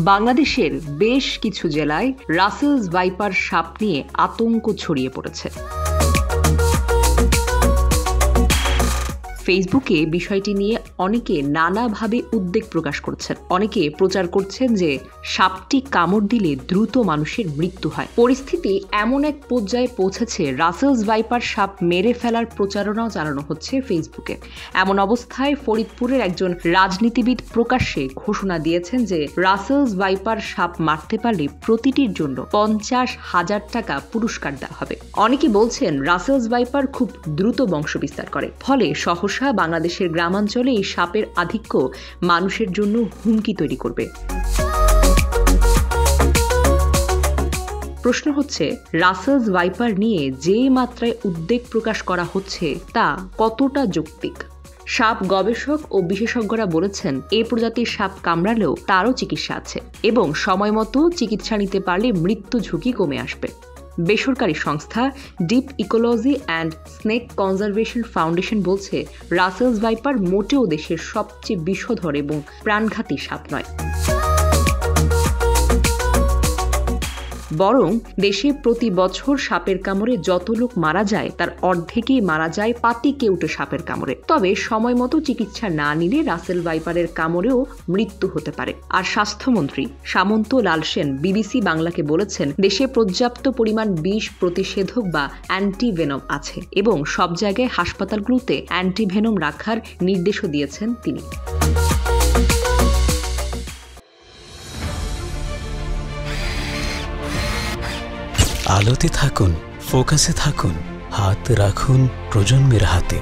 বাংলাদেশের বেশ কিছু জেলায় রাসেলস ভাইপার সাপ নিয়ে আতঙ্ক ছড়িয়ে পড়েছে। ফেসবুকে বিষয়টি নিয়ে অনেকে নানাভাবে উদ্বেগ প্রকাশ করছেন। অনেকে প্রচার করছেন যে সাপটি কামড় দিলে দ্রুত মানুষের মৃত্যু হয়। পরিস্থিতি এমন এক পর্যায়ে পৌঁছেছে রাসেলস ভাইপার সাপ মেরে ফেলার প্রচারণাও চালানো হচ্ছে ফেসবুকে। এমন অবস্থায় ফরিদপুরের একজন রাজনীতিবিদ প্রকাশ্যে ঘোষণা দিয়েছেন যে রাসেলস ভাইপার সাপ মারতে পারলে প্রতিটির জন্য 50,000 টাকা পুরস্কার দেওয়া হবে। অনেকে বলছেন রাসেলস ভাইপার খুব দ্রুত বংশ বিস্তার করে, ফলে সহসা বাংলাদেশের গ্রামাঞ্চলে এই সাপের আধিক্য মানুষের জন্য হুমকি তৈরি করবে। প্রশ্ন হচ্ছে, রাসেলস ভাইপার নিয়ে যে মাত্রায় উদ্বেগ প্রকাশ করা হচ্ছে তা কতটা যৌক্তিক? সাপ গবেষক ও বিশেষজ্ঞরা বলেছেন এই প্রজাতির সাপ কামড়ালেও তারও চিকিৎসা আছে এবং সময় মতো চিকিৎসা নিতে পারলে মৃত্যু ঝুঁকি কমে আসবে। বেসরকারি সংস্থা deep ecology and snake conservation foundation বলছে রাসেলস ভাইপার মোটেও দেশের সবচেয়ে বিষধর এবং প্রাণঘাতী সাপ নয়, বরং দেশে প্রতি বছর সাপের কামড়ে যত লোক মারা যায় তার অর্ধেকই মারা যায় পাতিকেউটে সাপের কামড়ে। তবে সময় মতো চিকিৎসা না নিলে রাসেল ভাইপারের কামড়েও মৃত্যু হতে পারে। আর স্বাস্থ্যমন্ত্রী সামন্ত লাল সেন বিবিসি বাংলাকে বলেছেন, দেশে পর্যাপ্ত পরিমাণ বিষ প্রতিষেধক বা অ্যান্টিভেনম আছে এবং সব জায়গায় হাসপাতালগুলোতে অ্যান্টিভেনম রাখার নির্দেশও দিয়েছেন তিনি। আলোতে থাকুন, ফোকাসে থাকুন, হাত রাখুন প্রজন্মের হাতে।